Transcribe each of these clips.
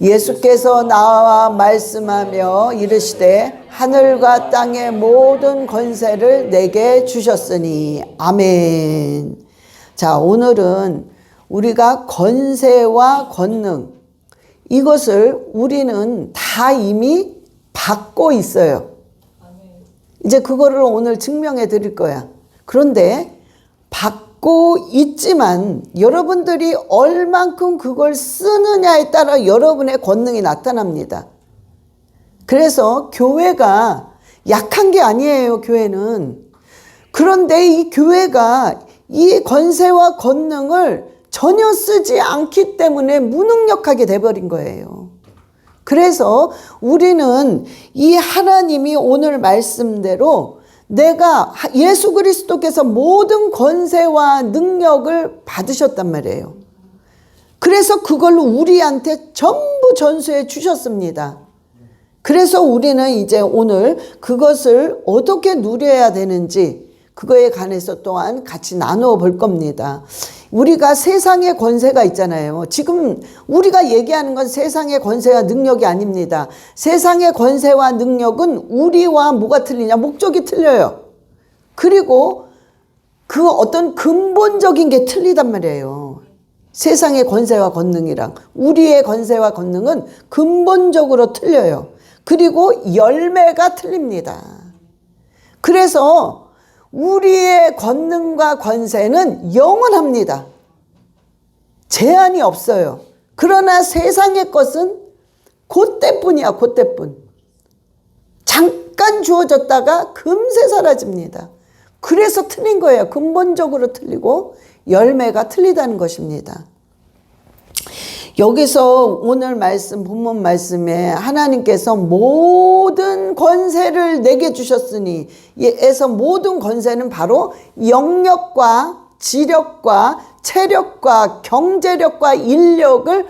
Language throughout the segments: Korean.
예수께서 나와 말씀하며 이르시되 하늘과 땅의 모든 권세를 내게 주셨으니. 아멘. 자, 오늘은 우리가 권세와 권능, 이것을 우리는 다 이미 받고 있어요. 이제 그거를 오늘 증명해 드릴 거야. 그런데 받고 있지만 여러분들이 얼만큼 그걸 쓰느냐에 따라 여러분의 권능이 나타납니다. 그래서 교회가 약한 게 아니에요, 교회는. 그런데 이 교회가 이 권세와 권능을 전혀 쓰지 않기 때문에 무능력하게 돼버린 거예요. 그래서 우리는 이 하나님이 오늘 말씀대로 내가 예수 그리스도께서 모든 권세와 능력을 받으셨단 말이에요. 그래서 그걸로 우리한테 전부 전수해 주셨습니다. 그래서 우리는 이제 오늘 그것을 어떻게 누려야 되는지 그거에 관해서 또한 같이 나누어 볼 겁니다. 우리가 세상의 권세가 있잖아요. 지금 우리가 얘기하는 건 세상의 권세와 능력이 아닙니다. 세상의 권세와 능력은 우리와 뭐가 틀리냐? 목적이 틀려요. 그리고 그 어떤 근본적인 게 틀리단 말이에요. 세상의 권세와 권능이랑 우리의 권세와 권능은 근본적으로 틀려요. 그리고 열매가 틀립니다. 그래서 우리의 권능과 권세는 영원합니다. 제한이 없어요. 그러나 세상의 것은 그때뿐이야, 그때뿐. 잠깐 주어졌다가 금세 사라집니다. 그래서 틀린 거예요. 근본적으로 틀리고 열매가 틀리다는 것입니다. 여기서 오늘 말씀, 본문 말씀에 하나님께서 모든 권세를 내게 주셨으니, 에서 모든 권세는 바로 영력과 지력과 체력과 경제력과 인력을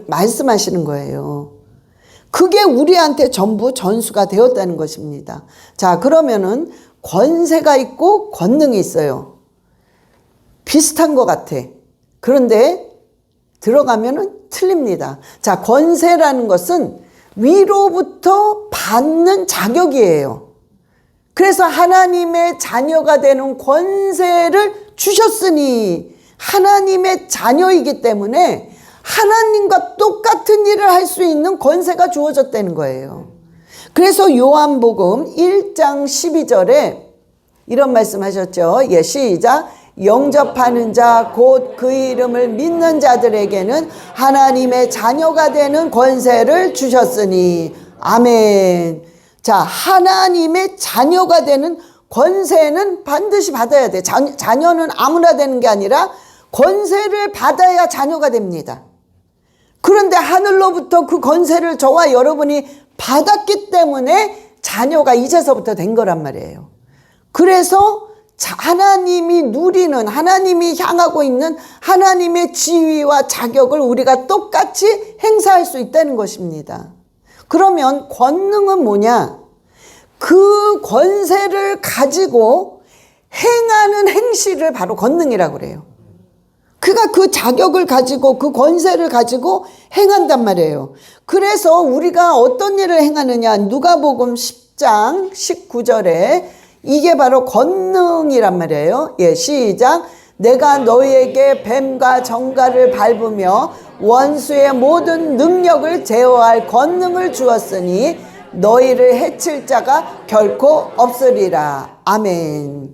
말씀하시는 거예요. 그게 우리한테 전부 전수가 되었다는 것입니다. 자, 그러면은 권세가 있고 권능이 있어요. 비슷한 것 같아. 그런데 들어가면은 틀립니다. 자, 권세라는 것은 위로부터 받는 자격이에요. 그래서 하나님의 자녀가 되는 권세를 주셨으니, 하나님의 자녀이기 때문에 하나님과 똑같은 일을 할 수 있는 권세가 주어졌다는 거예요. 그래서 요한복음 1장 12절에 이런 말씀 하셨죠. 예, 시작. 영접하는 자 곧 그 이름을 믿는 자들에게는 하나님의 자녀가 되는 권세를 주셨으니. 아멘. 자, 하나님의 자녀가 되는 권세는 반드시 받아야 돼. 자녀는 아무나 되는 게 아니라 권세를 받아야 자녀가 됩니다. 그런데 하늘로부터 그 권세를 저와 여러분이 받았기 때문에 자녀가 이제서부터 된 거란 말이에요. 그래서 하나님이 누리는, 하나님이 향하고 있는 하나님의 지위와 자격을 우리가 똑같이 행사할 수 있다는 것입니다. 그러면 권능은 뭐냐? 그 권세를 가지고 행하는 행실을 바로 권능이라고 그래요. 그가 그 자격을 가지고 그 권세를 가지고 행한단 말이에요. 그래서 우리가 어떤 일을 행하느냐? 누가복음 10장 19절에 이게 바로 권능이란 말이에요. 예, 시작. 내가 너희에게 뱀과 정갈을 밟으며 원수의 모든 능력을 제어할 권능을 주었으니 너희를 해칠 자가 결코 없으리라. 아멘.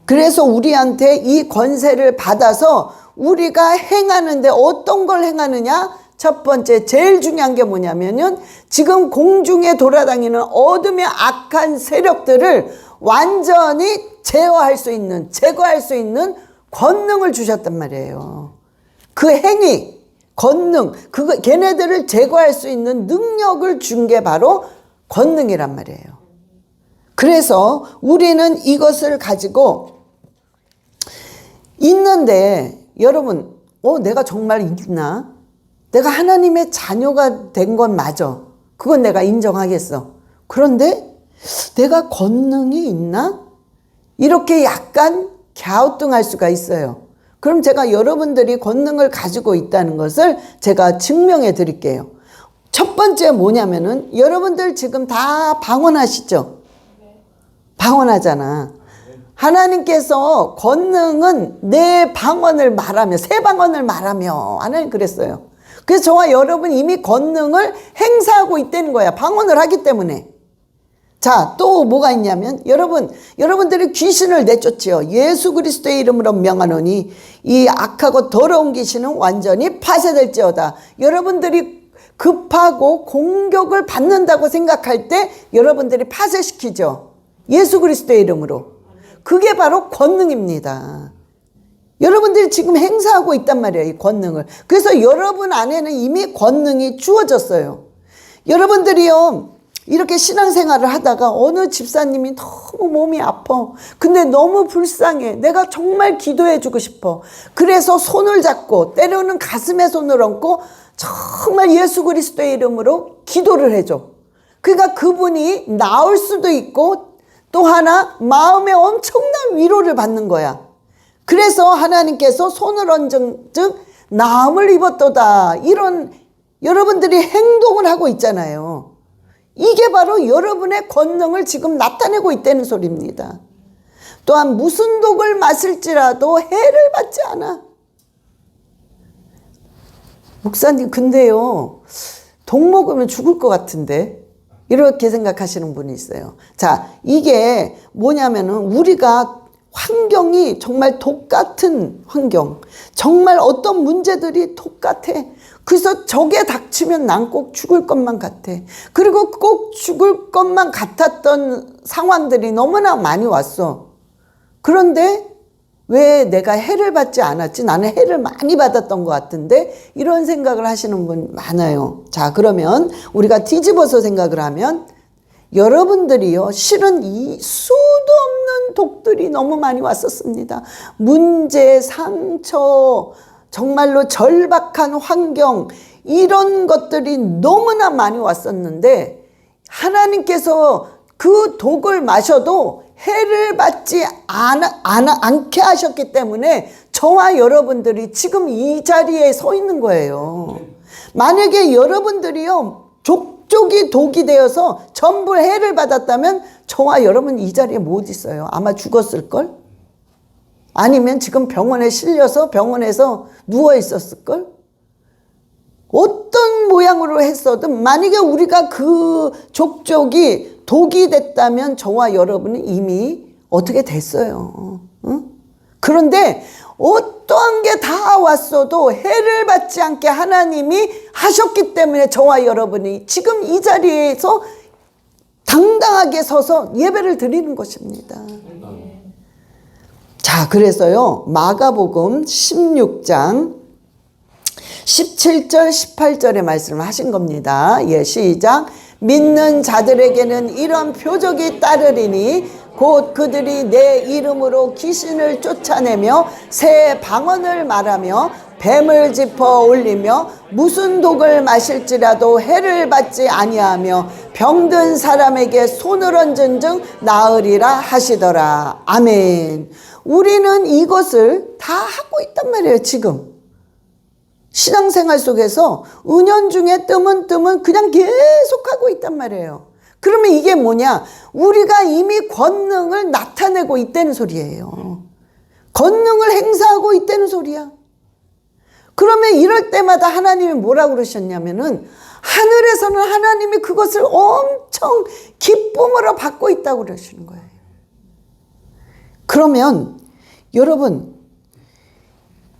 그래서 우리한테 이 권세를 받아서 우리가 행하는데 어떤 걸 행하느냐? 첫 번째, 제일 중요한 게 뭐냐면은 지금 공중에 돌아다니는 어둠의 악한 세력들을 완전히 제어할 수 있는, 제거할 수 있는 권능을 주셨단 말이에요. 그 행위, 권능, 걔네들을 제거할 수 있는 능력을 준 게 바로 권능이란 말이에요. 그래서 우리는 이것을 가지고 있는데, 여러분, 내가 정말 있나? 내가 하나님의 자녀가 된 건 맞아. 그건 내가 인정하겠어. 그런데 내가 권능이 있나? 이렇게 약간 갸우뚱할 수가 있어요. 그럼 제가 여러분들이 권능을 가지고 있다는 것을 제가 증명해 드릴게요. 첫 번째 뭐냐면은 여러분들 지금 다 방언하시죠? 방언하잖아. 하나님께서 권능은 내 방언을 말하며, 새 방언을 말하며, 하나님 그랬어요. 그래서 저와 여러분 이미 권능을 행사하고 있다는 거야. 방언을 하기 때문에. 자, 또 뭐가 있냐면 여러분들이 귀신을 내쫓지요. 예수 그리스도의 이름으로 명하노니 이 악하고 더러운 귀신은 완전히 파쇄될지어다. 여러분들이 급하고 공격을 받는다고 생각할 때 여러분들이 파쇄시키죠. 예수 그리스도의 이름으로. 그게 바로 권능입니다. 여러분들이 지금 행사하고 있단 말이에요, 이 권능을. 그래서 여러분 안에는 이미 권능이 주어졌어요. 여러분들이요, 이렇게 신앙생활을 하다가 어느 집사님이 너무 몸이 아파. 근데 너무 불쌍해. 내가 정말 기도해주고 싶어. 그래서 손을 잡고, 때로는 가슴에 손을 얹고 정말 예수 그리스도의 이름으로 기도를 해줘. 그러니까 그분이 나을 수도 있고 또 하나 마음에 엄청난 위로를 받는 거야. 그래서 하나님께서 손을 얹은 즉 나음을 입었도다. 이런 여러분들이 행동을 하고 있잖아요. 이게 바로 여러분의 권능을 지금 나타내고 있다는 소리입니다. 또한 무슨 독을 마실지라도 해를 받지 않아. 목사님 근데요, 독 먹으면 죽을 것 같은데, 이렇게 생각하시는 분이 있어요. 자, 이게 뭐냐면은 우리가 환경이 정말 독 같은 환경, 정말 어떤 문제들이 독 같아. 그래서 적에 닥치면 난 꼭 죽을 것만 같아. 그리고 꼭 죽을 것만 같았던 상황들이 너무나 많이 왔어. 그런데 왜 내가 해를 받지 않았지? 나는 해를 많이 받았던 것 같은데, 이런 생각을 하시는 분 많아요. 자, 그러면 우리가 뒤집어서 생각을 하면 여러분들이요, 실은 이 수도 없는 독들이 너무 많이 왔었습니다. 문제, 상처, 정말로 절박한 환경, 이런 것들이 너무나 많이 왔었는데 하나님께서 그 독을 마셔도 해를 받지 않게 하셨기 때문에 저와 여러분들이 지금 이 자리에 서 있는 거예요. 만약에 여러분들이요, 족족이 독이 되어서 전부 해를 받았다면 저와 여러분 이 자리에 못 있어요. 아마 죽었을걸? 아니면 지금 병원에 실려서 병원에서 누워 있었을걸? 어떤 모양으로 했어든 만약에 우리가 그 족족이 독이 됐다면 저와 여러분은 이미 어떻게 됐어요. 응? 그런데 어떠한 게 다 왔어도 해를 받지 않게 하나님이 하셨기 때문에 저와 여러분이 지금 이 자리에서 당당하게 서서 예배를 드리는 것입니다. 자, 그래서요, 마가복음 16장 17절 18절의 말씀을 하신 겁니다. 예, 시작. 믿는 자들에게는 이런 표적이 따르리니 곧 그들이 내 이름으로 귀신을 쫓아내며 새 방언을 말하며 뱀을 짚어 올리며 무슨 독을 마실지라도 해를 받지 아니하며 병든 사람에게 손을 얹은 즉 나으리라 하시더라. 아멘. 우리는 이것을 다 하고 있단 말이에요. 지금 신앙생활 속에서 은연중에 뜸은 그냥 계속하고 있단 말이에요. 그러면 이게 뭐냐? 우리가 이미 권능을 나타내고 있다는 소리예요. 권능을 행사하고 있다는 소리야. 그러면 이럴 때마다 하나님이 뭐라고 그러셨냐면은 하늘에서는 하나님이 그것을 엄청 기쁨으로 받고 있다고 그러시는 거예요. 그러면 여러분,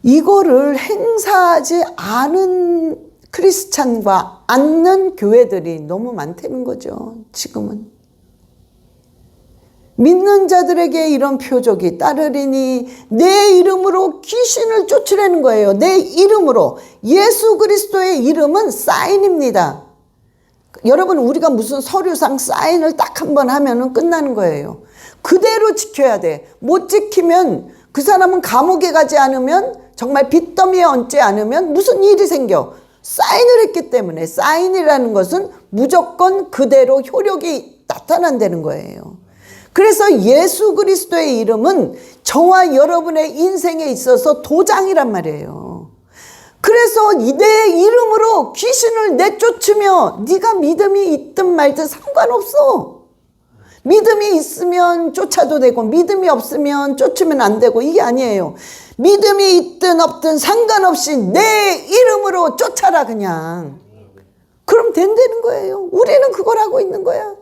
이거를 행사하지 않은 크리스찬과 않는 교회들이 너무 많다는 거죠. 지금은 믿는 자들에게 이런 표적이 따르리니 내 이름으로 귀신을 쫓으라는 거예요. 내 이름으로. 예수 그리스도의 이름은 사인입니다. 여러분, 우리가 무슨 서류상 사인을 딱 한 번 하면은 끝나는 거예요. 그대로 지켜야 돼. 못 지키면 그 사람은 감옥에 가지 않으면, 정말 빚더미에 얹지 않으면 무슨 일이 생겨. 사인을 했기 때문에. 사인이라는 것은 무조건 그대로 효력이 나타난다는 거예요. 그래서 예수 그리스도의 이름은 저와 여러분의 인생에 있어서 도장이란 말이에요. 그래서 내 이름으로 귀신을 내쫓으며 네가 믿음이 있든 말든 상관없어. 믿음이 있으면 쫓아도 되고 믿음이 없으면 쫓으면 안 되고 이게 아니에요. 믿음이 있든 없든 상관없이 내 이름으로 쫓아라 그냥. 그럼 된다는 거예요. 우리는 그걸 하고 있는 거야.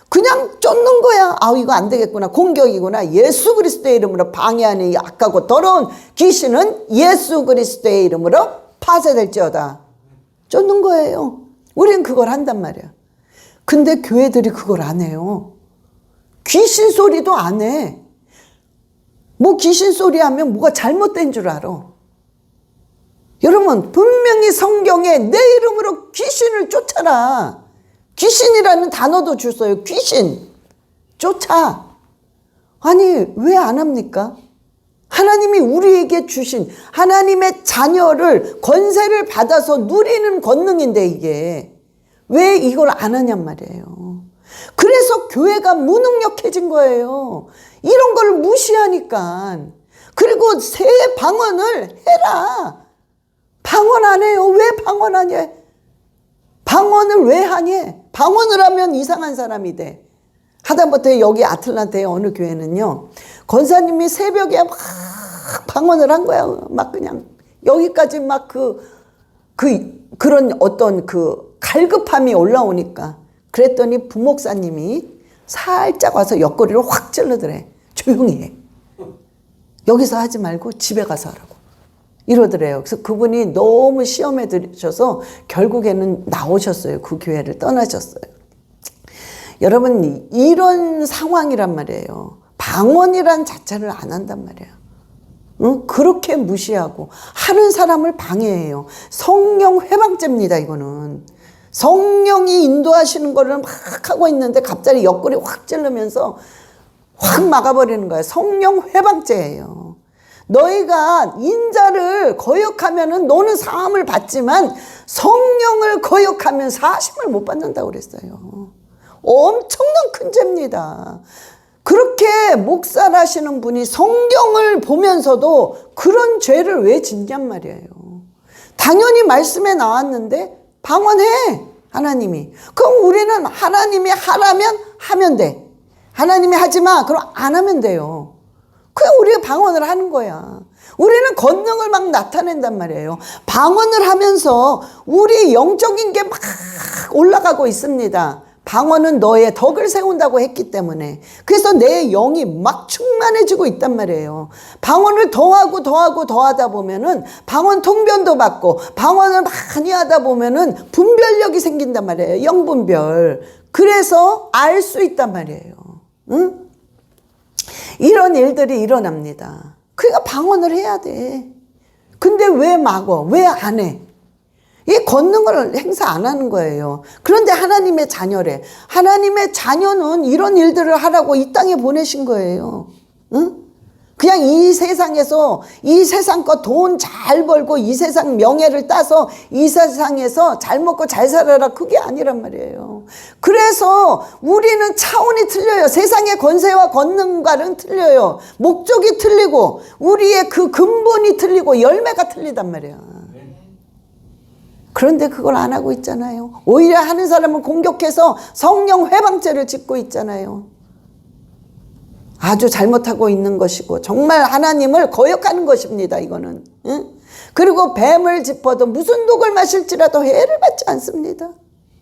그냥 쫓는 거야. 이거 안 되겠구나. 공격이구나. 예수 그리스도의 이름으로 방해하는 이 악하고 더러운 귀신은 예수 그리스도의 이름으로 파쇄될지어다. 쫓는 거예요. 우리는 그걸 한단 말이야. 근데 교회들이 그걸 안 해요. 귀신 소리도 안 해. 뭐 귀신 소리 하면 뭐가 잘못된 줄 알아. 여러분, 분명히 성경에 내 이름으로 귀신을 쫓아라. 귀신이라는 단어도 주어요. 귀신. 쫓아. 아니, 왜 안 합니까? 하나님이 우리에게 주신 하나님의 자녀를 권세를 받아서 누리는 권능인데 이게. 왜 이걸 안 하냔 말이에요. 그래서 교회가 무능력해진 거예요. 이런 걸 무시하니까. 그리고 새 방언을 해라. 방언 안 해요. 왜 방언 하냐? 방언을 왜 하냐? 방언을 하면 이상한 사람이 돼. 하다못해 여기 아틀란타의 어느 교회는요, 권사님이 새벽에 막 방언을 한 거야. 막 그냥 여기까지 막 그런 어떤 갈급함이 올라오니까. 그랬더니 부목사님이 살짝 와서 옆구리를 확 찔러더래. 조용히 해. 여기서 하지 말고 집에 가서 하라고. 이러더래요. 그래서 그분이 너무 시험에 들으셔서 결국에는 나오셨어요. 그 교회를 떠나셨어요. 여러분, 이런 상황이란 말이에요. 방언이란 자체를 안 한단 말이에요. 응? 그렇게 무시하고 하는 사람을 방해해요. 성령 회방죄입니다. 이거는. 성령이 인도하시는 거를 막 하고 있는데 갑자기 옆구리 확 찌르면서 확 막아버리는 거예요. 성령 회방죄예요. 너희가 인자를 거역하면은 너는 사함을 받지만 성령을 거역하면 사심을 못 받는다고 그랬어요. 엄청난 큰 죄입니다. 그렇게 목살하시는 분이 성경을 보면서도 그런 죄를 왜 짓냔 말이에요. 당연히 말씀에 나왔는데 방언해, 하나님이. 그럼 우리는 하나님이 하라면 하면 돼. 하나님이 하지 마, 그럼 안 하면 돼요. 그냥 우리가 방언을 하는 거야. 우리는 권능을 막 나타낸단 말이에요. 방언을 하면서 우리 영적인 게 막 올라가고 있습니다. 방언은 너의 덕을 세운다고 했기 때문에. 그래서 내 영이 막 충만해지고 있단 말이에요. 방언을 더하다 보면은 방언 통변도 받고 방언을 많이 하다 보면은 분별력이 생긴단 말이에요. 영분별. 그래서 알 수 있단 말이에요. 응? 이런 일들이 일어납니다. 그러니까 방언을 해야 돼. 근데 왜 막어? 왜 안 해? 이 권능을 행사 안 하는 거예요. 그런데 하나님의 자녀래. 하나님의 자녀는 이런 일들을 하라고 이 땅에 보내신 거예요. 응? 그냥 이 세상에서 이 세상 거 돈 잘 벌고 이 세상 명예를 따서 이 세상에서 잘 먹고 잘 살아라, 그게 아니란 말이에요. 그래서 우리는 차원이 틀려요. 세상의 권세와 권능과는 틀려요. 목적이 틀리고 우리의 그 근본이 틀리고 열매가 틀리단 말이야. 그런데 그걸 안 하고 있잖아요. 오히려 하는 사람은 공격해서 성령 회방죄를 짓고 있잖아요. 아주 잘못하고 있는 것이고 정말 하나님을 거역하는 것입니다. 이거는. 응? 그리고 뱀을 짚어도 무슨 독을 마실지라도 해를 받지 않습니다.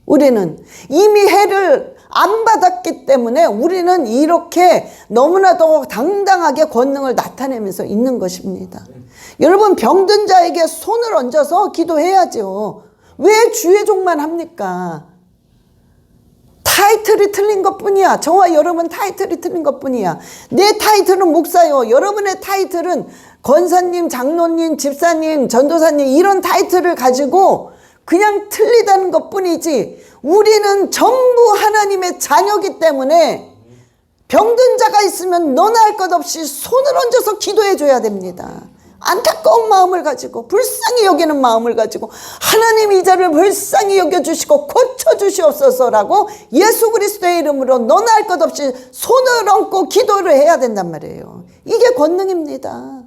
우리는 이미 해를 안 받았기 때문에 우리는 이렇게 너무나도 당당하게 권능을 나타내면서 있는 것입니다. 여러분, 병든 자에게 손을 얹어서 기도해야죠. 왜 주의 종만 합니까? 타이틀이 틀린 것뿐이야. 저와 여러분 타이틀이 틀린 것뿐이야. 내 타이틀은 목사요. 여러분의 타이틀은 권사님, 장로님, 집사님, 전도사님, 이런 타이틀을 가지고 그냥 틀리다는 것뿐이지, 우리는 전부 하나님의 자녀이기 때문에 병든 자가 있으면 너나 할 것 없이 손을 얹어서 기도해 줘야 됩니다. 안타까운 마음을 가지고, 불쌍히 여기는 마음을 가지고, 하나님 이 자를 불쌍히 여겨주시고 고쳐주시옵소서라고 예수 그리스도의 이름으로 너나 할 것 없이 손을 얹고 기도를 해야 된단 말이에요. 이게 권능입니다.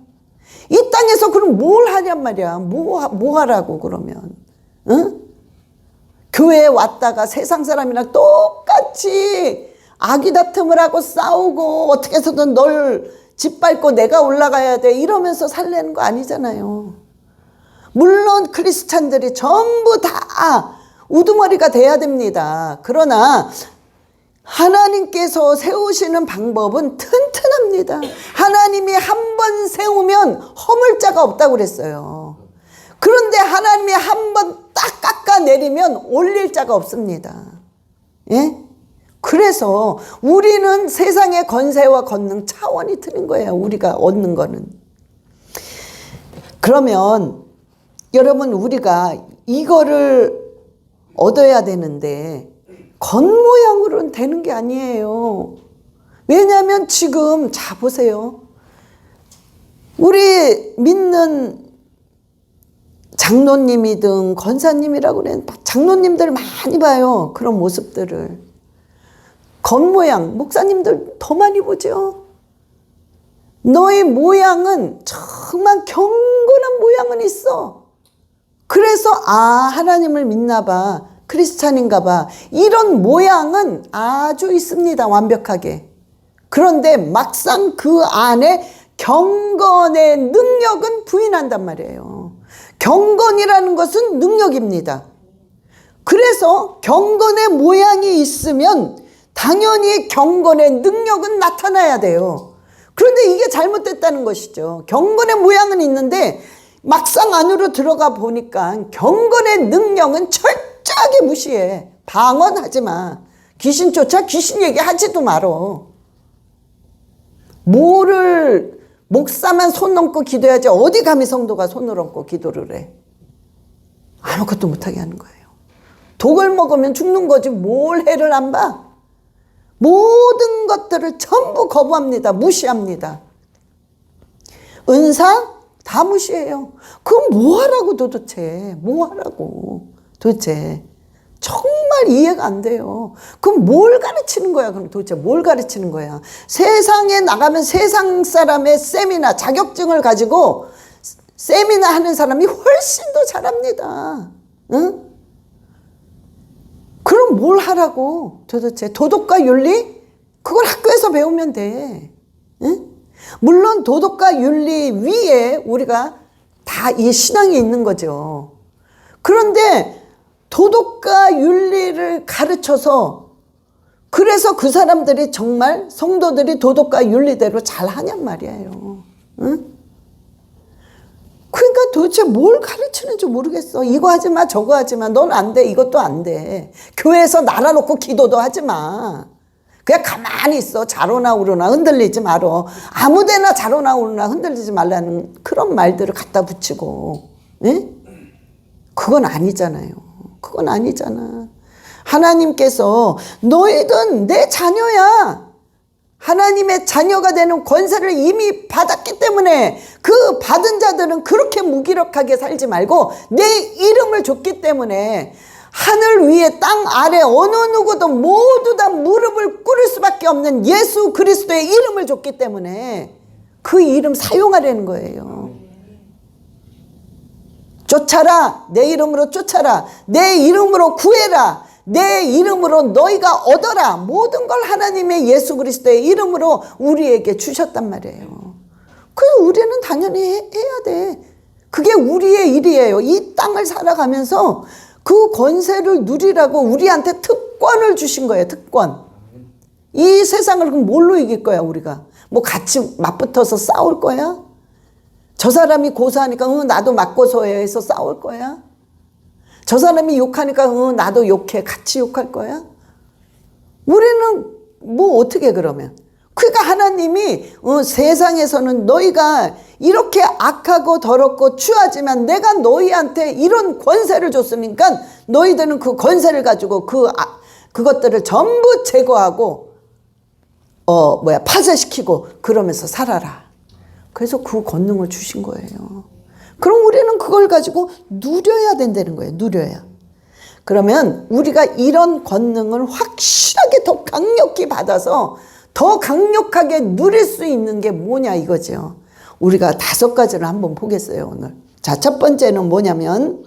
이 땅에서 그럼 뭘 하냔 말이야. 뭐 하라고 그러면. 응? 교회에 왔다가 세상 사람이랑 똑같이 아기 다툼을 하고 싸우고 어떻게 해서든 널 짓밟고 내가 올라가야 돼 이러면서 살려는 거 아니잖아요. 물론 크리스찬들이 전부 다 우두머리가 돼야 됩니다. 그러나 하나님께서 세우시는 방법은 튼튼합니다. 하나님이 한 번 세우면 허물 자가 없다고 그랬어요. 그런데 하나님이 한 번 딱 깎아내리면 올릴 자가 없습니다. 예? 그래서 우리는 세상의 권세와 권능 차원이 틀린 거예요. 우리가 얻는 거는. 그러면 여러분 우리가 이거를 얻어야 되는데 겉모양으로는 되는 게 아니에요. 왜냐하면 지금 자 보세요. 우리 믿는 장로님이든 권사님이라고 그래. 장로님들 많이 봐요. 그런 모습들을. 겉모양, 목사님들 더 많이 보죠. 너의 모양은 정말 경건한 모양은 있어. 그래서 하나님을 믿나 봐. 크리스찬인가 봐. 이런 모양은 아주 있습니다. 완벽하게. 그런데 막상 그 안에 경건의 능력은 부인한단 말이에요. 경건이라는 것은 능력입니다. 그래서 경건의 모양이 있으면 당연히 경건의 능력은 나타나야 돼요. 그런데 이게 잘못됐다는 것이죠. 경건의 모양은 있는데 막상 안으로 들어가 보니까 경건의 능력은 철저하게 무시해. 방언하지 마. 귀신 쫓아 귀신 얘기하지도 말어. 뭐를 목사만 손 얹고 기도해야지 어디 감히 성도가 손을 얹고 기도를 해. 아무것도 못하게 하는 거예요. 독을 먹으면 죽는 거지 뭘 해를 안 봐. 모든 것들을 전부 거부합니다. 무시합니다. 은사 다 무시해요. 그럼 뭐 하라고 도대체. 뭐 하라고 도대체. 정말 이해가 안 돼요. 그럼 뭘 가르치는 거야? 그럼 도대체 뭘 가르치는 거야? 세상에 나가면 세상 사람의 세미나 자격증을 가지고 세미나 하는 사람이 훨씬 더 잘합니다. 응? 그럼 뭘 하라고 도대체. 도덕과 윤리? 그걸 학교에서 배우면 돼. 응? 물론 도덕과 윤리 위에 우리가 다 이 신앙이 있는 거죠. 그런데 도덕과 윤리를 가르쳐서 그래서 그 사람들이 정말 성도들이 도덕과 윤리대로 잘 하냔 말이에요. 응? 그러니까 도대체 뭘 가르치는지 모르겠어. 이거 하지 마, 저거 하지 마. 넌 안 돼, 이것도 안 돼. 교회에서 날아놓고 기도도 하지 마. 그냥 가만히 있어. 자로나 우로나 흔들리지 말어. 아무데나 자로나 우로나 흔들리지 말라는 그런 말들을 갖다 붙이고. 응? 그건 아니잖아요. 그건 아니잖아. 하나님께서 너희든 내 자녀야. 하나님의 자녀가 되는 권세를 이미 받았기 때문에 그 받은 자들은 그렇게 무기력하게 살지 말고 내 이름을 줬기 때문에 하늘 위에 땅 아래 어느 누구도 모두 다 무릎을 꿇을 수밖에 없는 예수 그리스도의 이름을 줬기 때문에 그 이름 사용하라는 거예요. 쫓아라. 내 이름으로 쫓아라. 내 이름으로 구해라. 내 이름으로 너희가 얻어라. 모든 걸 하나님의 예수 그리스도의 이름으로 우리에게 주셨단 말이에요. 그래서 우리는 당연히 해야 돼. 그게 우리의 일이에요. 이 땅을 살아가면서 그 권세를 누리라고 우리한테 특권을 주신 거예요. 특권. 이 세상을 그럼 뭘로 이길 거야 우리가? 뭐 같이 맞붙어서 싸울 거야? 저 사람이 고소하니까 나도 맞고소해서 싸울 거야? 저 사람이 욕하니까 나도 욕해. 같이 욕할 거야? 우리는 뭐 어떻게 그러면? 그러니까 하나님이 세상에서는 너희가 이렇게 악하고 더럽고 추하지만 내가 너희한테 이런 권세를 줬으니까 너희들은 그 권세를 가지고 그것들을 전부 제거하고 파쇄시키고 그러면서 살아라. 그래서 그 권능을 주신 거예요. 그럼 우리는 그걸 가지고 누려야 된다는 거예요. 누려야. 그러면 우리가 이런 권능을 확실하게 더 강력히 받아서 더 강력하게 누릴 수 있는 게 뭐냐 이거죠. 우리가 5가지를 한번 보겠어요, 오늘. 자, 첫 번째는 뭐냐면,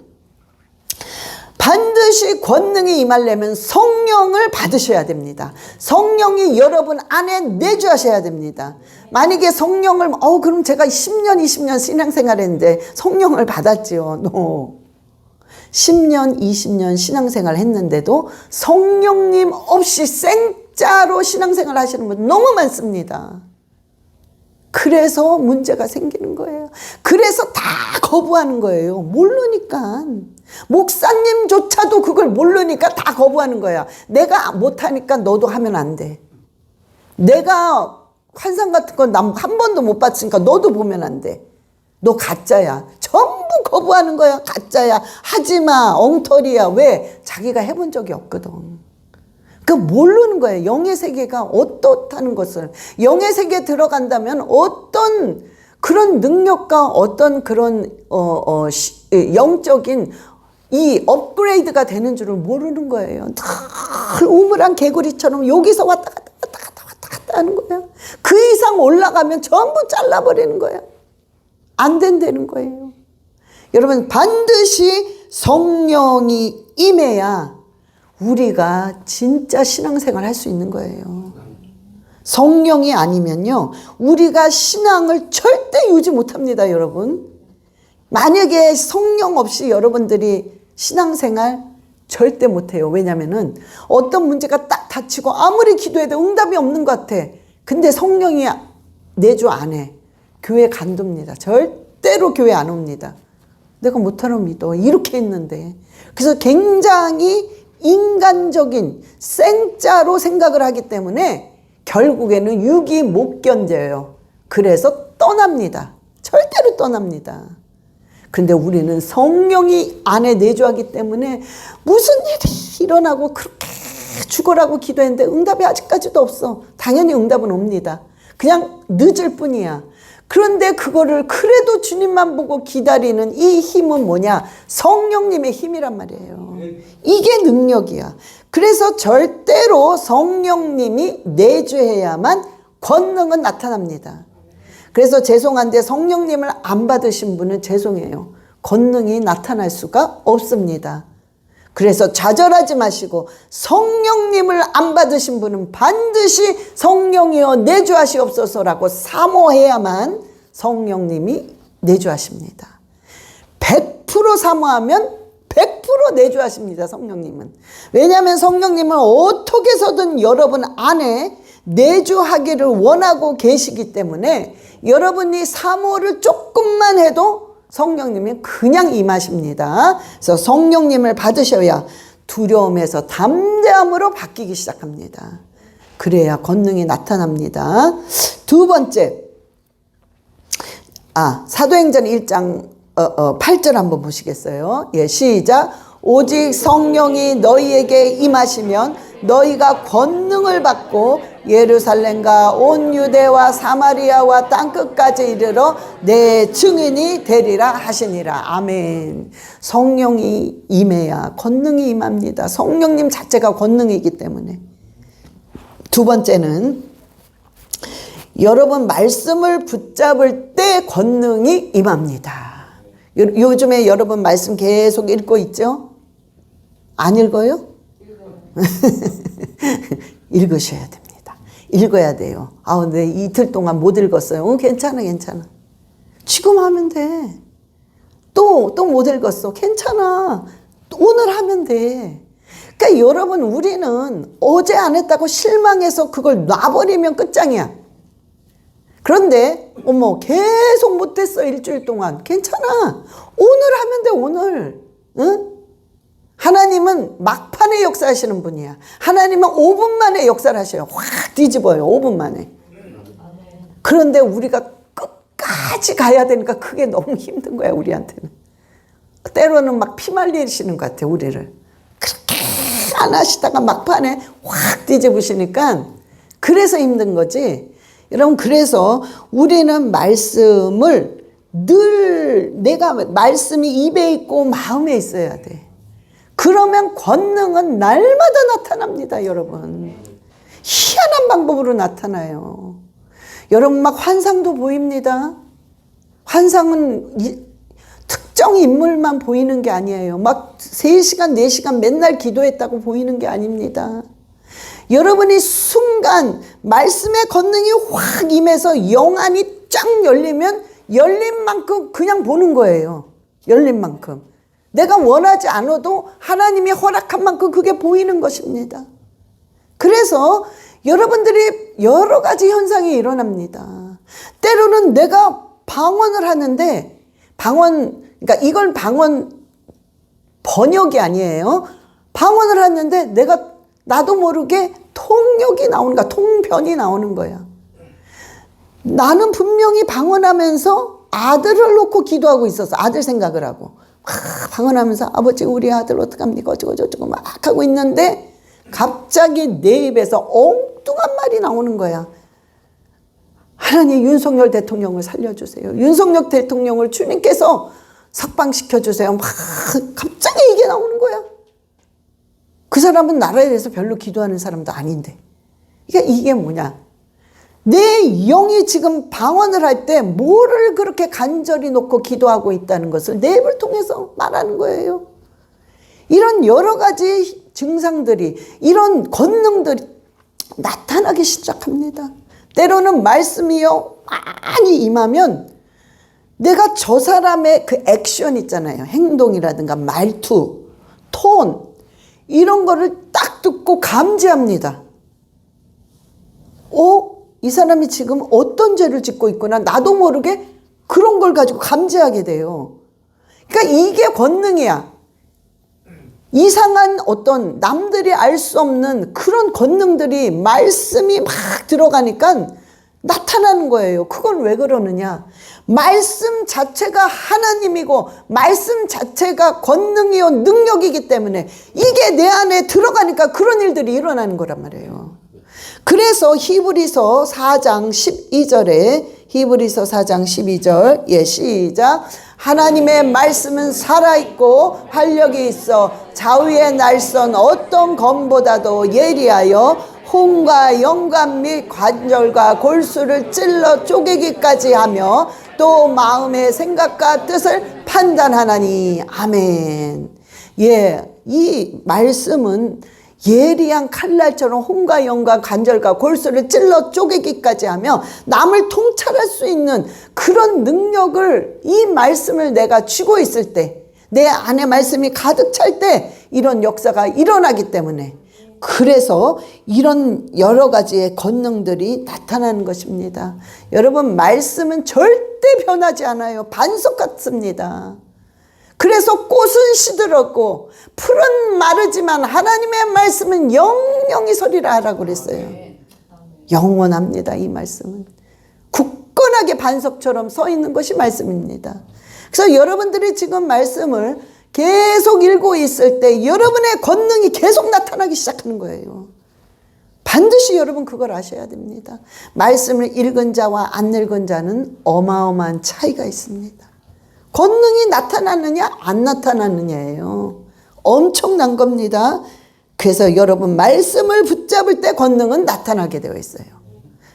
반드시 권능이 임하려면 성령을 받으셔야 됩니다. 성령이 여러분 안에 내주하셔야 됩니다. 만약에 성령을, 그럼 제가 10년, 20년 신앙생활 했는데 성령을 받았지요. No. 10년, 20년 신앙생활 했는데도 성령님 없이 생짜로 신앙생활 하시는 분 너무 많습니다. 그래서 문제가 생기는 거예요. 그래서 다 거부하는 거예요. 모르니까. 목사님조차도 그걸 모르니까 다 거부하는 거야. 내가 못하니까 너도 하면 안 돼. 내가 환상 같은 건 난 한 번도 못 봤으니까 너도 보면 안 돼. 너 가짜야. 전부 거부하는 거야. 가짜야. 하지마. 엉터리야. 왜? 자기가 해본 적이 없거든. 모르는 거예요. 영의 세계가 어떻다는 것을. 영의 세계에 들어간다면 어떤 그런 능력과 어떤 그런 영적인 이 업그레이드가 되는 줄을 모르는 거예요. 늘 우물한 개구리처럼 여기서 왔다 갔다 하는 거예요. 그 이상 올라가면 전부 잘라버리는 거예요. 안 된다는 거예요. 여러분, 반드시 성령이 임해야 우리가 진짜 신앙생활 할 수 있는 거예요. 성령이 아니면요, 우리가 신앙을 절대 유지 못합니다, 여러분. 만약에 성령 없이 여러분들이 신앙생활 절대 못해요. 왜냐면은 어떤 문제가 딱 닥치고 아무리 기도해도 응답이 없는 것 같아. 근데 성령이 내주 안 해. 교회 간둡니다. 절대로 교회 안 옵니다. 내가 못하러 믿어. 이렇게 했는데. 그래서 굉장히 인간적인 생짜로 생각을 하기 때문에 결국에는 육이 못 견뎌요. 그래서 떠납니다. 절대로 떠납니다. 근데 우리는 성령이 안에 내주하기 때문에 무슨 일이 일어나고 그렇게 죽어라고 기도했는데 응답이 아직까지도 없어. 당연히 응답은 옵니다. 그냥 늦을 뿐이야. 그런데 그거를 그래도 주님만 보고 기다리는 이 힘은 뭐냐? 성령님의 힘이란 말이에요. 이게 능력이야. 그래서 절대로 성령님이 내주해야만 권능은 나타납니다. 그래서 죄송한데 성령님을 안 받으신 분은 죄송해요. 권능이 나타날 수가 없습니다. 그래서 좌절하지 마시고 성령님을 안 받으신 분은 반드시 성령이여 내주하시옵소서라고 사모해야만 성령님이 내주하십니다. 100% 사모하면 100% 내주하십니다. 성령님은. 왜냐하면 성령님은 어떻게 해서든 여러분 안에 내주하기를 원하고 계시기 때문에 여러분이 사모를 조금만 해도 성령님이 그냥 임하십니다. 그래서 성령님을 받으셔야 두려움에서 담대함으로 바뀌기 시작합니다. 그래야 권능이 나타납니다. 두 번째, 사도행전 1장 8절 한번 보시겠어요? 예, 시작. 오직 성령이 너희에게 임하시면 너희가 권능을 받고 예루살렘과 온 유대와 사마리아와 땅끝까지 이르러 내 증인이 되리라 하시니라. 아멘. 성령이 임해야 권능이 임합니다. 성령님 자체가 권능이기 때문에. 두 번째는 여러분 말씀을 붙잡을 때 권능이 임합니다. 요즘에 여러분 말씀 계속 읽고 있죠? 안 읽어요? 읽으셔야 됩니다. 읽어야 돼요. 네, 이틀 동안 못 읽었어요. 괜찮아. 지금 하면 돼. 또 못 읽었어. 괜찮아. 오늘 하면 돼. 그러니까 여러분, 우리는 어제 안 했다고 실망해서 그걸 놔버리면 끝장이야. 그런데 계속 못했어. 일주일 동안. 괜찮아. 오늘 하면 돼. 오늘. 응? 하나님은 막판에 역사하시는 분이야. 하나님은 5분 만에 역사를 하셔요. 확 뒤집어요. 5분 만에. 그런데 우리가 끝까지 가야 되니까 그게 너무 힘든 거야, 우리한테는. 때로는 막 피말리시는 것 같아, 우리를. 그렇게 안 하시다가 막판에 확 뒤집으시니까 그래서 힘든 거지. 여러분, 그래서 우리는 말씀을 늘 내가 말씀이 입에 있고 마음에 있어야 돼. 그러면 권능은 날마다 나타납니다, 여러분. 희한한 방법으로 나타나요. 여러분, 막 환상도 보입니다. 환상은 특정 인물만 보이는 게 아니에요. 막 3시간, 4시간 맨날 기도했다고 보이는 게 아닙니다. 여러분이 순간 말씀의 권능이 확 임해서 영안이 쫙 열리면 열린 만큼 그냥 보는 거예요. 열린 만큼. 내가 원하지 않아도 하나님이 허락한 만큼 그게 보이는 것입니다. 그래서 여러분들이 여러 가지 현상이 일어납니다. 때로는 내가 방언을 하는데 그러니까 이건 방언 번역이 아니에요. 방언을 하는데 내가 나도 모르게 통역이 나오는 거야. 통변이 나오는 거야. 나는 분명히 방언하면서 아들을 놓고 기도하고 있었어. 아들 생각을 하고. 방언하면서 아버지 우리 아들 어떡합니까? 어쩌고 막 하고 있는데 갑자기 내 입에서 엉뚱한 말이 나오는 거야. 하나님 윤석열 대통령을 살려주세요. 윤석열 대통령을 주님께서 석방시켜주세요. 막 갑자기 이게 나오는 거야. 그 사람은 나라에 대해서 별로 기도하는 사람도 아닌데. 이게 뭐냐. 내 영이 지금 방언을 할 때 뭐를 그렇게 간절히 놓고 기도하고 있다는 것을 내 입을 통해서 말하는 거예요. 이런 여러 가지 증상들이, 이런 권능들이 나타나기 시작합니다. 때로는 말씀이요 많이 임하면 내가 저 사람의 그 액션 있잖아요. 행동이라든가 말투, 톤 이런 거를 딱 듣고 감지합니다. 이 사람이 지금 어떤 죄를 짓고 있구나. 나도 모르게 그런 걸 가지고 감지하게 돼요. 그러니까 이게 권능이야. 이상한 어떤 남들이 알 수 없는 그런 권능들이 말씀이 막 들어가니까 나타나는 거예요. 그건 왜 그러느냐. 말씀 자체가 하나님이고 말씀 자체가 권능이요 능력이기 때문에 이게 내 안에 들어가니까 그런 일들이 일어나는 거란 말이에요. 그래서 히브리서 4장 12절에 히브리서 4장 12절 시작. 하나님의 말씀은 살아있고 활력이 있어 좌우의 날선 어떤 검보다도 예리하여 혼과 영감 및 관절과 골수를 찔러 쪼개기까지 하며 또 마음의 생각과 뜻을 판단하나니. 아멘. 이 말씀은 예리한 칼날처럼 혼과 영과 관절과 골수를 찔러 쪼개기까지 하며 남을 통찰할 수 있는 그런 능력을 이 말씀을 내가 쥐고 있을 때, 내 안에 말씀이 가득 찰 때 이런 역사가 일어나기 때문에, 그래서 이런 여러 가지의 권능들이 나타나는 것입니다. 여러분, 말씀은 절대 변하지 않아요. 반석 같습니다. 그래서 꽃은 시들었고 풀은 마르지만 하나님의 말씀은 영영이 서리라 하라고 그랬어요. 영원합니다. 이 말씀은 굳건하게 반석처럼 서 있는 것이 말씀입니다. 그래서 여러분들이 지금 말씀을 계속 읽고 있을 때 여러분의 권능이 계속 나타나기 시작하는 거예요. 반드시 여러분 그걸 아셔야 됩니다. 말씀을 읽은 자와 안 읽은 자는 어마어마한 차이가 있습니다. 권능이 나타나느냐 안 나타나느냐예요. 엄청난 겁니다. 그래서 여러분 말씀을 붙잡을 때 권능은 나타나게 되어 있어요.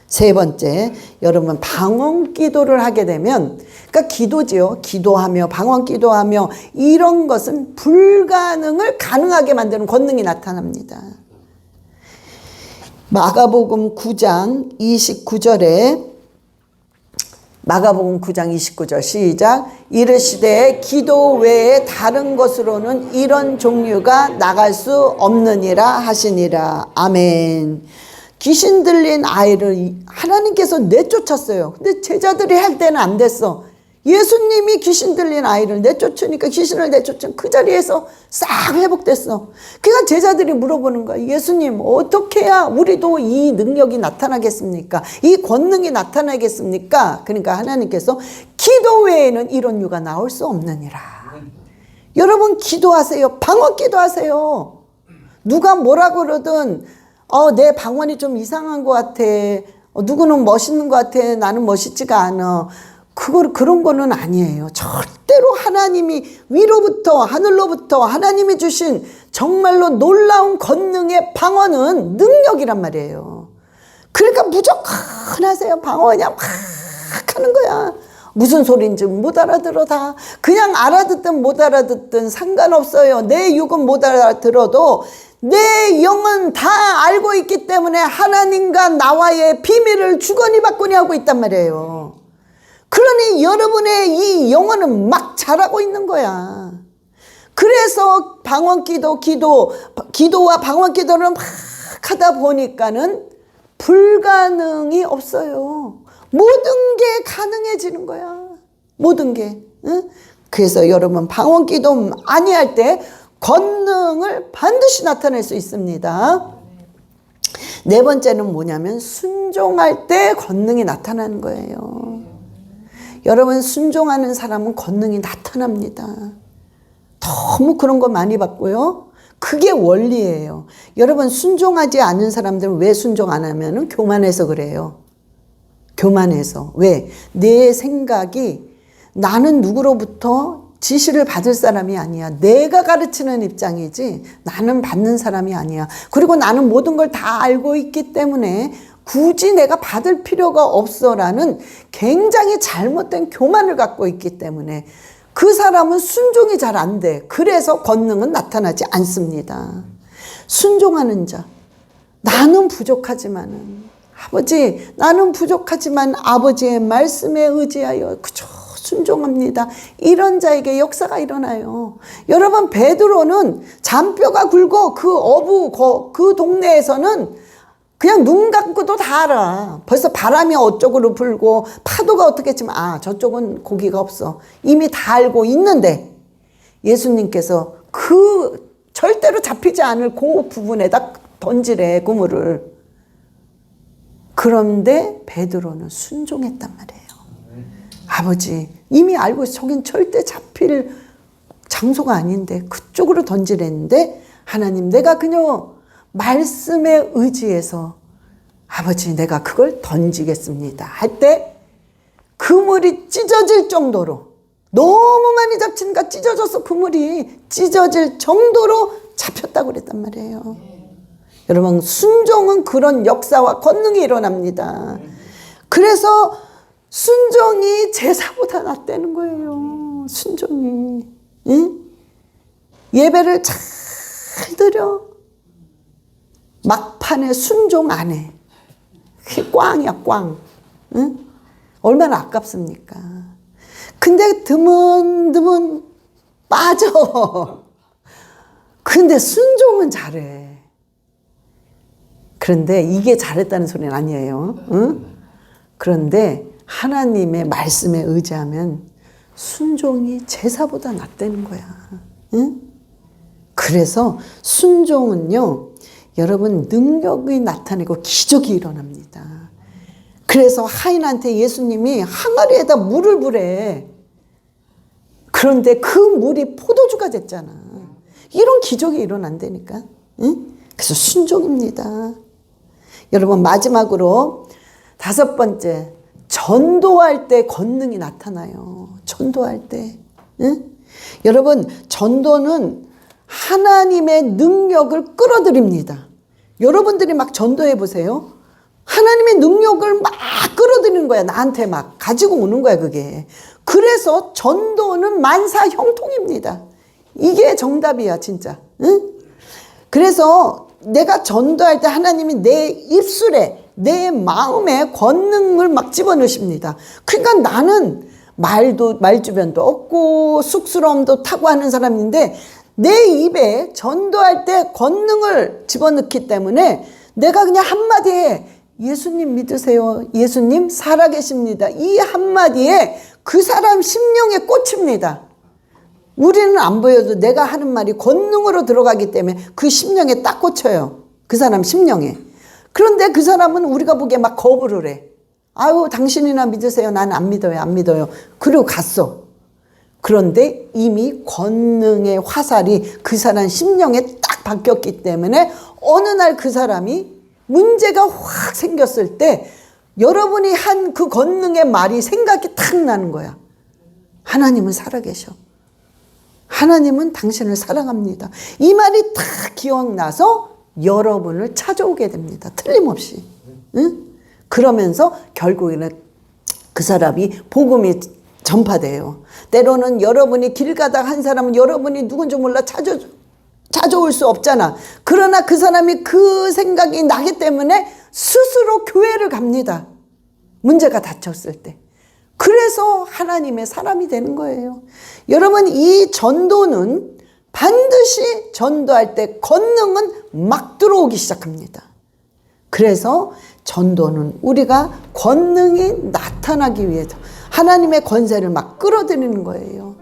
세 번째, 여러분 방언 기도를 하게 되면, 그러니까 기도지요. 기도하며 방언 기도하며 이런 것은 불가능을 가능하게 만드는 권능이 나타납니다. 마가복음 9장 29절에 마가복음 9장 29절 시작. 이르시되 기도 외에 다른 것으로는 이런 종류가 나갈 수 없느니라 하시니라. 아멘. 귀신 들린 아이를 하나님께서 내쫓았어요. 근데 제자들이 할 때는 안 됐어. 예수님이 귀신 들린 아이를 내쫓으니까 귀신을 내쫓은 그 자리에서 싹 회복됐어. 그러니까 제자들이 물어보는 거야. 예수님, 어떻게 해야 우리도 이 능력이 나타나겠습니까? 이 권능이 나타나겠습니까? 그러니까 하나님께서 기도 외에는 이런 유가 나올 수 없느니라. 여러분 기도하세요. 방언 기도하세요. 누가 뭐라 그러든 내 방언이 좀 이상한 것 같아. 누구는 멋있는 것 같아. 나는 멋있지가 않아. 그런 거는 아니에요. 절대로 하나님이 위로부터 하늘로부터 하나님이 주신 정말로 놀라운 권능의 방언은 능력이란 말이에요. 그러니까 무조건 하세요. 방언 그냥 막 하는 거야. 무슨 소린지 못 알아들어. 다 그냥 알아듣든 못 알아듣든 상관없어요. 내 육은 못 알아들어도 내 영은 다 알고 있기 때문에 하나님과 나와의 비밀을 주거니 받거니 하고 있단 말이에요. 그러니 여러분의 이 영혼은 막 자라고 있는 거야. 그래서 기도와 방언 기도를 막 하다 보니까는 불가능이 없어요. 모든 게 가능해지는 거야. 모든 게. 응? 그래서 여러분 방언 기도 많이 할 때 권능을 반드시 나타낼 수 있습니다. 네 번째는 뭐냐면 순종할 때 권능이 나타나는 거예요. 여러분 순종하는 사람은 권능이 나타납니다. 너무 그런 거 많이 봤고요. 그게 원리예요. 여러분 순종하지 않은 사람들은 왜 순종 안 하면은 교만해서 그래요. 교만해서. 왜? 내 생각이 나는 누구로부터 지시를 받을 사람이 아니야. 내가 가르치는 입장이지 나는 받는 사람이 아니야. 그리고 나는 모든 걸 다 알고 있기 때문에 굳이 내가 받을 필요가 없어라는 굉장히 잘못된 교만을 갖고 있기 때문에 그 사람은 순종이 잘 안 돼. 그래서 권능은 나타나지 않습니다. 순종하는 자. 나는 부족하지만은 아버지, 나는 부족하지만 아버지의 말씀에 의지하여 그저 순종합니다. 이런 자에게 역사가 일어나요. 여러분 베드로는 잔뼈가 굵고 그 동네에서는 그냥 눈 감고도 다 알아. 벌써 바람이 어쪽으로 불고 파도가 어떻게 했지만 저쪽은 고기가 없어. 이미 다 알고 있는데 예수님께서 그 절대로 잡히지 않을 그 부분에다 던지래 그물을. 그런데 베드로는 순종했단 말이에요. 아버지 이미 알고 있어. 저긴 절대 잡힐 장소가 아닌데 그쪽으로 던지랬는데 하나님 내가 그녀 말씀에 의지해서 아버지 내가 그걸 던지겠습니다 할 때 그물이 찢어질 정도로 너무 많이 잡히니까 찢어져서 그물이 찢어질 정도로 잡혔다고 그랬단 말이에요. 여러분 순종은 그런 역사와 권능이 일어납니다. 그래서 순종이 제사보다 낫다는 거예요. 순종이. 응? 예배를 잘 드려. 막판에 순종 안 해. 그게 꽝이야 꽝. 응? 얼마나 아깝습니까? 근데 드문드문 빠져. 근데 순종은 잘해. 그런데 이게 잘했다는 소리는 아니에요. 응? 그런데 하나님의 말씀에 의지하면 순종이 제사보다 낫다는 거야. 응? 그래서 순종은요, 여러분 능력이 나타내고 기적이 일어납니다. 그래서 하인한테 예수님이 항아리에다 물을 부래. 그런데 그 물이 포도주가 됐잖아. 이런 기적이 일어난다니까. 응? 그래서 순종입니다. 여러분 마지막으로 5번째, 전도할 때 권능이 나타나요. 전도할 때. 응? 여러분 전도는 하나님의 능력을 끌어들입니다. 여러분들이 막 전도해 보세요. 하나님의 능력을 막 끌어들이는 거야. 나한테 막 가지고 오는 거야 그게. 그래서 전도는 만사형통입니다. 이게 정답이야 진짜. 응? 그래서 내가 전도할 때 하나님이 내 입술에 내 마음에 권능을 막 집어넣으십니다. 그러니까 나는 말주변도 없고 쑥스러움도 타고 하는 사람인데 내 입에 전도할 때 권능을 집어넣기 때문에 내가 그냥 한마디에 예수님 믿으세요. 예수님 살아계십니다. 이 한마디에 그 사람 심령에 꽂힙니다. 우리는 안 보여도 내가 하는 말이 권능으로 들어가기 때문에 그 심령에 딱 꽂혀요. 그 사람 심령에. 그런데 그 사람은 우리가 보기에 막 거부를 해. 아유 당신이나 믿으세요. 난 안 믿어요. 안 믿어요. 그리고 갔어. 그런데 이미 권능의 화살이 그 사람 심령에 딱 박혔기 때문에 어느 날 그 사람이 문제가 확 생겼을 때 여러분이 한 그 권능의 말이 생각이 탁 나는 거야. 하나님은 살아계셔. 하나님은 당신을 사랑합니다. 이 말이 딱 기억나서 여러분을 찾아오게 됩니다. 틀림없이. 응? 그러면서 결국에는 그 사람이 복음이 전파돼요. 때로는 여러분이 길 가다가 한 사람은 여러분이 누군지 몰라 찾아올 수 없잖아. 그러나 그 사람이 그 생각이 나기 때문에 스스로 교회를 갑니다. 문제가 닥쳤을 때. 그래서 하나님의 사람이 되는 거예요. 여러분, 이 전도는 반드시 전도할 때 권능은 막 들어오기 시작합니다. 그래서 전도는 우리가 권능이 나타나기 위해서 하나님의 권세를 막 끌어들이는 거예요.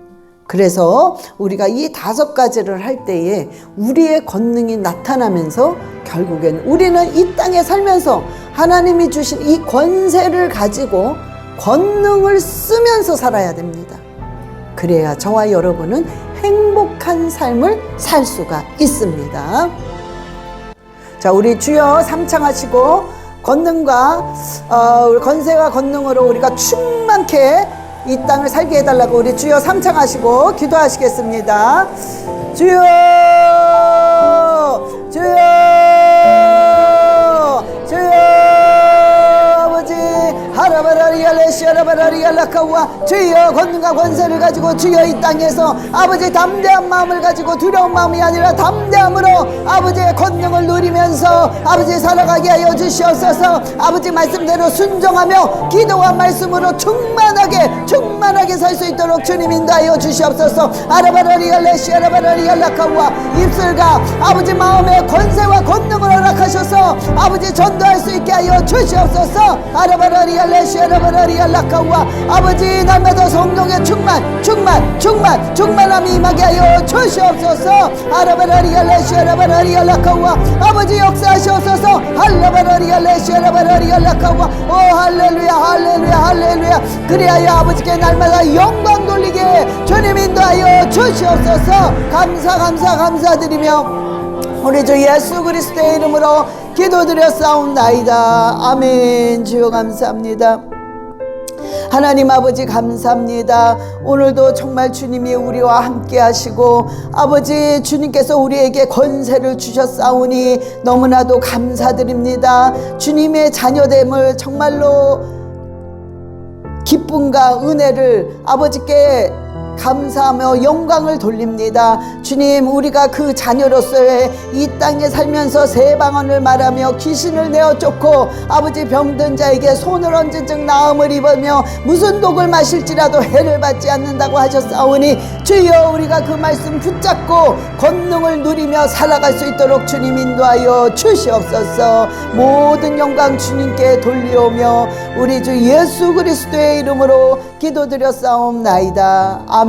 그래서 우리가 이 5가지를 할 때에 우리의 권능이 나타나면서 결국엔 우리는 이 땅에 살면서 하나님이 주신 이 권세를 가지고 권능을 쓰면서 살아야 됩니다. 그래야 저와 여러분은 행복한 삶을 살 수가 있습니다. 자, 우리 주여 삼창하시고 권능과 권세와 권능으로 우리가 충만케 이 땅을 살게 해달라고 우리 주여 삼창하시고 기도하시겠습니다. 주여, 주여, 주여. 주여 권능과 권세를 가지고 주여 이 땅에서 아버지 담대한 마음을 가지고 두려운 마음이 아니라 담대함으로 아버지의 권능을 누리면서 아버지 살아가게 하여 주시옵소서. 아버지 말씀대로 순종하며 기도와 말씀으로 충만하게 살 수 있도록 주님 인도하여 주시옵소서. 아라바라리알레시아라바라리알라카와 입술과 아버지 마음의 권세와 권능을 허락하셔서 아버지 전도할 수 있게 하여 주시옵소서. 아라바라리알레시아라바라리알라카와 아버지 날마다 성령의 충만함이 임하게 하여 주시옵소서. 아라바라리알레시아라바라리알라카와 아버지 역사하시옵소서. 할라바라리알레시아라바라리알라카와 오 할렐루야 할렐루야 할렐루야. 그리하여 아버지께 날마다 영광 돌리게 주님 인도하여 주시옵소서. 감사드리며 우리 주 예수 그리스도의 이름으로 기도드렸사옵나이다. 아멘. 주여 감사합니다. 하나님 아버지 감사합니다. 오늘도 정말 주님이 우리와 함께 하시고 아버지 주님께서 우리에게 권세를 주셨사오니 너무나도 감사드립니다. 주님의 자녀됨을 정말로 기쁨과 은혜를 아버지께 감사하며 영광을 돌립니다. 주님, 우리가 그 자녀로서의 이 땅에 살면서 새 방언을 말하며 귀신을 내어 쫓고 아버지 병든 자에게 손을 얹은 즉 나음을 입으며 무슨 독을 마실지라도 해를 받지 않는다고 하셨사오니 주여 우리가 그 말씀 붙잡고 권능을 누리며 살아갈 수 있도록 주님 인도하여 주시옵소서. 모든 영광 주님께 돌리오며 우리 주 예수 그리스도의 이름으로 기도드렸사옵나이다. 아멘.